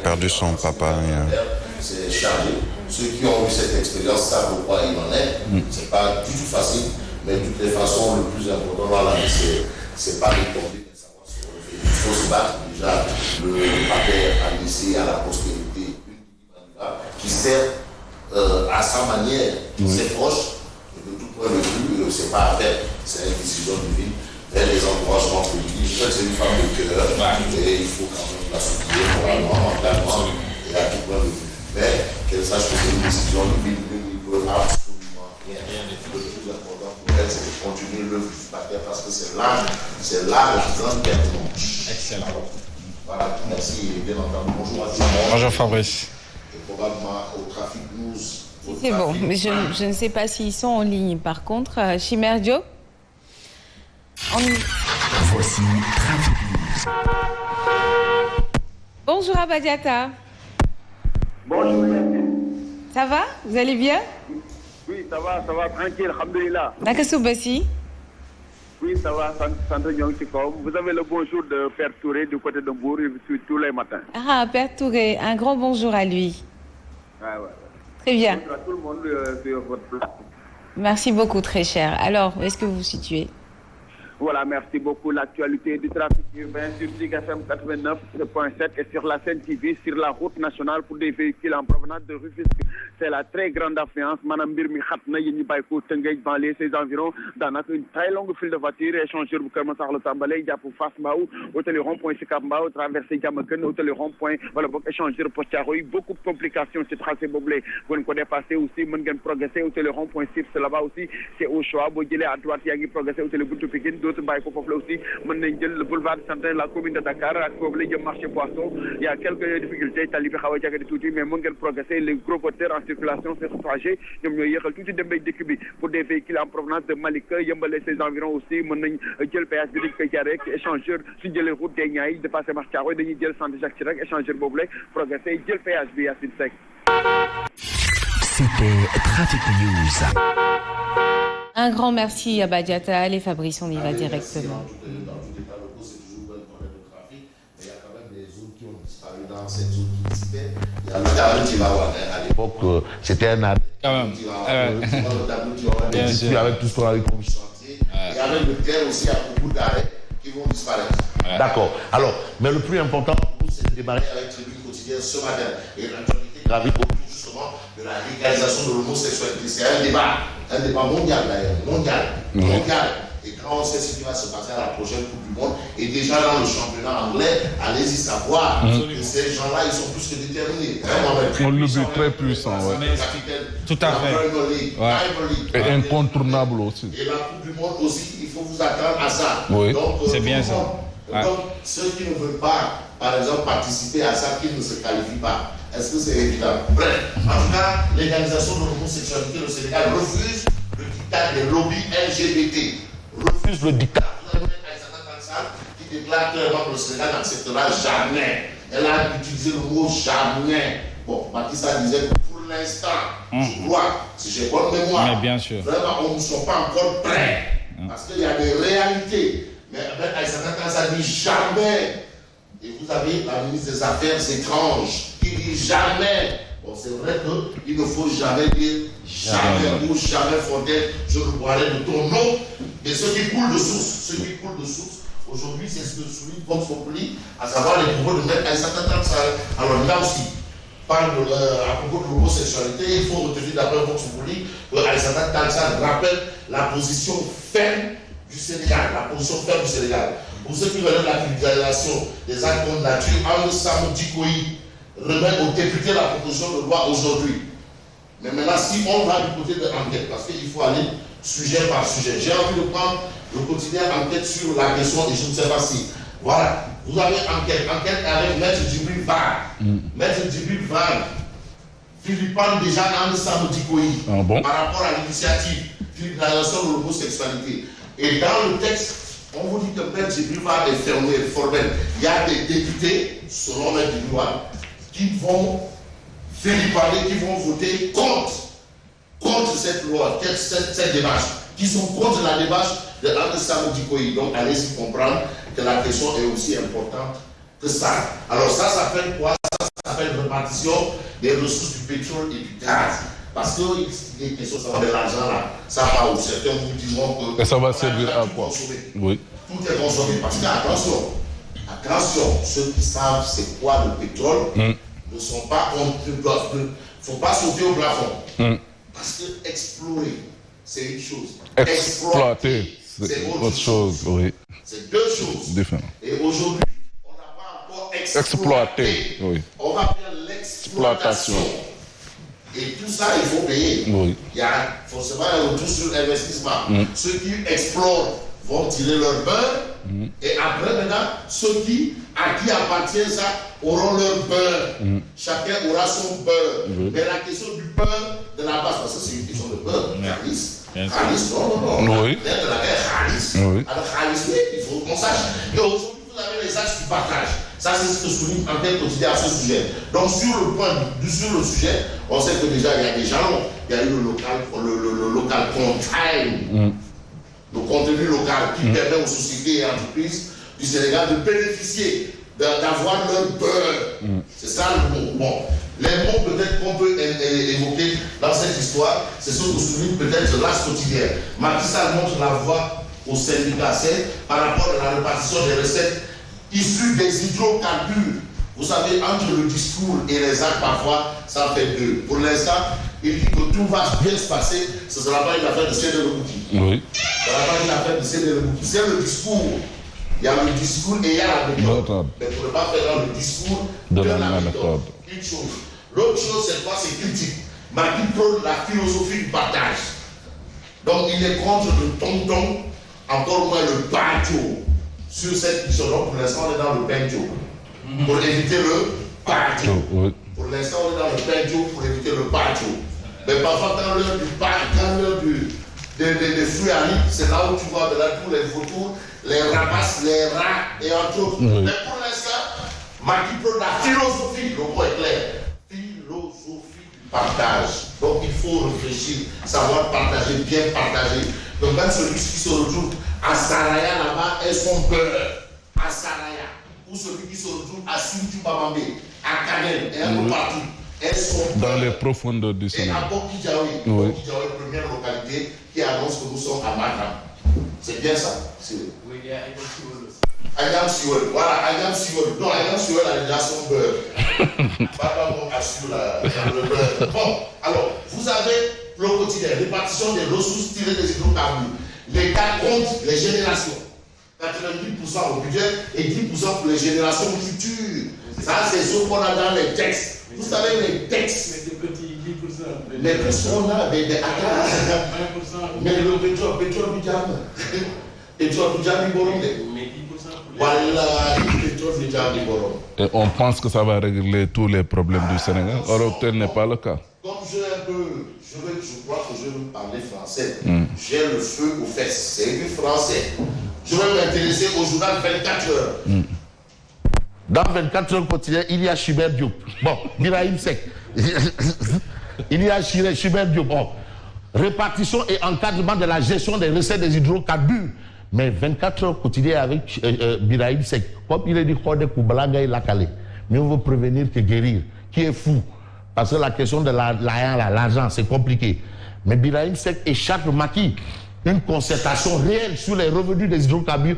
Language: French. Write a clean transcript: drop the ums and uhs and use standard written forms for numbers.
perdu son papa. C'est chargé. Ceux qui ont eu cette expérience savent de quoi il en est. C'est pas du tout facile, mais de toutes les façons, le plus important dans la vie, c'est pas de tomber, mais savoir se relever. Il faut se battre déjà. Le pater a laissé à la postérité une qui sert à sa manière, ses proches, de tout point de vue, c'est pas à faire, c'est une décision divine. Elle les encouragements politiques. Je sais que c'est une femme de cœur, et il faut quand même la soutenir moralement, mentalement, et à tout point de vue. Mais qu'elle sache que c'est une décision divine, il ne peut absolument rien. Le plus important pour elle, c'est de continuer l'œuvre du pater parce que c'est là la grande perte du monde. Excellent. Voilà, merci et bien entendu. Bonjour à tout le monde. Bonjour Fabrice. Et probablement au Trafic News. C'est bon, mais je ne sais pas s'ils sont en ligne. Par contre, Chimère Diop. Voici Trafic News. Bonjour Abadiata. Bonjour Yacine. Ça va? Vous allez bien? Oui, ça va, tranquille, alhamdoulilah. Nakasubasi. Oui, ça va, Sandra Nyong-Tikom. Vous avez le bonjour de Père Touré du côté de Bourg, il suit tous les matins. Ah, Père Touré, un grand bonjour à lui. Ouais. Très bien. Bonjour à tout le monde sur votre place. Merci beaucoup, très cher. Alors, où est-ce que vous vous situez? Voilà, merci beaucoup. L'actualité du trafic urbain sur Zik FM 89.7 et sur la Sen TV, sur la route nationale pour des véhicules en provenance de Rufisque. C'est la très grande affluence. Madame Birmi Khatna, Yeni Baïko, Tenguej, banlieue, ses environs, dans une très longue file de voitures, échangeur Boukermassar le Tambalé, Diapou Fasmaou, hôtel rond-point Sikambao, traversé Djamaken, hôtel rond-point, voilà, échangeur Pocharoui, beaucoup de complications, c'est tracé boblé. Vous ne connaissez pas aussi, Mengen progresser, hôtel rond-point Sif, c'est là-bas aussi, c'est au choix, Bogilé à droite, Yagi progresser, hôtel Boutou Pékin, aussi, le boulevard central, la commune de Dakar, le marché poisson. Il y a quelques difficultés, mais on progresser. Les gros voteurs en circulation, c'est trajet. Pour des véhicules en provenance de Malika, il y a ses environs aussi. Le péage de échangeur sur les routes des Niaï, de passer Marcaro, de Nidjel Santé Jacques Chirac, échangeur Boblé, progresser, le péage de Yassine Sek. C'était Trafic News. Un grand merci à Badiata. Allez Fabrice, on y va directement. Dans tout état locaux, c'est toujours bon de connaître le trafic, mais il y a quand même des zones qui ont disparu dans cette zone qui existait. Il y a le tableau Tivaouane, à l'époque, c'était un arrêt. Quand même. Le tableau Tivaouane, Bien sûr. avec tout ce qu'on a eu comme chantier. Et avec le terre aussi, il y a beaucoup d'arrêts qui vont disparaître. D'accord. Alors, mais le plus important pour nous, c'est de démarrer avec Tribune Quotidienne ce matin. Et l'actualité gravite autour justement de la légalisation de l'homosexualité. C'est un débat mondial d'ailleurs, mondial. Et quand on sait ce qui va se passer à la prochaine Coupe du Monde, et déjà dans le championnat anglais, allez-y savoir que ces gens-là, ils sont plus que déterminés. On le but très puissant, Tout à fait. Et incontournable aussi. Et la Coupe du Monde aussi, il faut vous attendre à ça. Oui. C'est bien ça. Donc, ceux qui ne veulent pas, par exemple, participer à ça, qui ne se qualifient pas, est-ce que c'est évident? Bref, en tout cas, légalisation de l'homosexualité, le Sénégal refuse le dictat des lobbies LGBT. Refuse le dictat. Vous avez Aïssata Tall Sall qui déclare clairement que le Sénégal n'acceptera jamais. Elle a utilisé le mot jamais. Bon, Matissa disait que pour l'instant, je crois, si j'ai bonne mémoire, mais bien sûr. Vraiment, on ne sont pas encore prêts. Parce qu'il y a des réalités. Mais avec Aïssata Tall Sall dit jamais. Et vous avez la ministre des Affaires étranges qui dit jamais. Bon, c'est vrai qu'il ne faut jamais dire jamais ou jamais Fontaine, je le boirai de ton nom. Mais ce qui coule de source, aujourd'hui, c'est ce que souligne Vox Populi, à savoir les propos de Maître Aïssata Tall Sall. Alors là aussi, parle à propos de l'homosexualité, il faut retenir d'après Vox Populi que Aïssata Tall Sall rappelle la position ferme du Sénégal, Pour ceux qui veulent la criminalisation des actes contre nature, Anne Sam Dikoyi remet aux députés la proposition de loi aujourd'hui. Mais maintenant, si on va du côté de l'enquête, parce qu'il faut aller sujet par sujet, j'ai envie de prendre le quotidien enquête sur la question et je ne sais pas si. Voilà, vous avez enquête avec Maître Djibril Var. Maître Djibril Var, Philippane déjà Anne Sam Dikoyi par rapport à l'initiative criminalisation de l'homosexualité. Et dans le texte, on vous dit que Maître Djibril Var est fermé, formel. Il y a des députés, selon Maître Djibril Var, qui vont parler, qui vont voter contre cette loi, cette démarche, qui sont contre la démarche de Anne Sam Dikoyi. Donc allez-y comprendre que la question est aussi importante que ça. Alors ça s'appelle quoi? Ça s'appelle répartition des ressources du pétrole et du gaz. Parce que les questions de l'argent là, ça va où certains vous diront que. Et ça va servir à quoi? Oui. Tout est consommé. Parce que, attention, ceux qui savent c'est quoi le pétrole ne sont pas. Il ne faut pas sauter au plafond. Parce que explorer, c'est une chose. Exploiter, c'est autre chose. Oui. C'est deux choses. Différent. Et aujourd'hui, on n'a pas encore exploité. Oui. On va faire l'exploitation. Et tout ça, il faut payer. Oui. Il y a forcément un retour sur l'investissement. Ceux qui explorent vont tirer leur beurre. Et après, maintenant, ceux à qui appartient ça auront leur beurre. Chacun aura son beurre. Mais la question du beurre de la base, parce que c'est une question de beurre. Khalis, non. Oui. De la Khalis. Oui. Alors, Khalis, oui, il faut qu'on sache. Et aujourd'hui, vous avez les axes du partage. Ça, c'est ce que souligne en tête quotidien à ce sujet. Donc, sur le sujet, on sait que déjà, il y a des jalons. Il y a eu le local content, le contenu local qui permet aux sociétés et entreprises du Sénégal de bénéficier, d'avoir leur beurre. C'est ça le mot. Bon, les mots peut-être qu'on peut évoquer dans cette histoire, c'est ce que souligne peut-être l'As quotidien. Macky Sall montre la voie au syndicat par rapport à la répartition des recettes issus des hydrocarbures. Vous savez, entre le discours et les actes, parfois, ça fait deux. Pour l'instant, il dit que tout va bien se passer, ce ne sera pas une affaire de Sénégal-Rebouki. Oui. Ce ne sera pas une affaire de Sénégal-Rebouki. C'est le discours. Il y a le discours et il y a la méthode. Mais il ne faut pas faire dans le discours de la méthode. Une chose. L'autre chose, c'est quoi? C'est critique. Macky prône la philosophie du partage. Donc, il est contre le tonton, encore moins le bateau. Sur cette mission, donc pour l'instant on est dans le Benjo. Pour éviter le Bajo. Pour l'instant on est dans le Benjo pour éviter le Bajo. Mais parfois quand l'heure des fruits arrive, c'est là où tu vois tous les vautours, les rapaces, les rats et entre autres. Mais pour l'instant, Macky prône la philosophie, le mot est clair. Philosophie du partage. Donc il faut réfléchir, savoir partager, bien partager. Donc même celui qui se retrouve à Saraya là-bas est son beurre. À Saraya. Ou celui qui se retrouve à Sintu-Bamambé, à Kanel et un peu partout est son beurre. Dans les profondeurs du Sénégal. Et à Bokidjaoui, première localité qui annonce que nous sommes à Matam. C'est bien ça? Oui, il y a Ayam Siwol aussi. Ayam Siwol, voilà, Ayam Siwol. Non, Ayam Siwol a déjà son beurre. Papa mon assure le beurre. Bon, alors, vous avez le quotidien, répartition des ressources tirées des hydrocarbures. L'État compte les générations. 90% au budget et 10% pour les générations futures. Ça, c'est ce qu'on a dans les textes. Vous savez, les textes. Mais c'est petit, 10%. Les personnes, mais le pétrole du diable. Pétrole du diable, mais 10%. Voilà, le pétrole du diable. Et on pense que ça va régler tous les problèmes du Sénégal. Or, tel n'est pas le cas. Comme je crois que je veux parler français. J'ai le feu aux fesses. C'est du français. Je vais m'intéresser au journal 24 heures. Dans 24 heures quotidien, il y a Chibert Diop. Bon, Birahim Seck. Il y a Chibert Diop. Bon, répartition et encadrement de la gestion des recettes des hydrocarbures. Mais 24 heures quotidien avec Birahim Seck. Comme il est dit, mais on veut prévenir que guérir. Qui est fou. Parce que la question de l'argent, c'est compliqué. Mais Birahim Seck échappe Macky une concertation réelle sur les revenus des hydrocarbures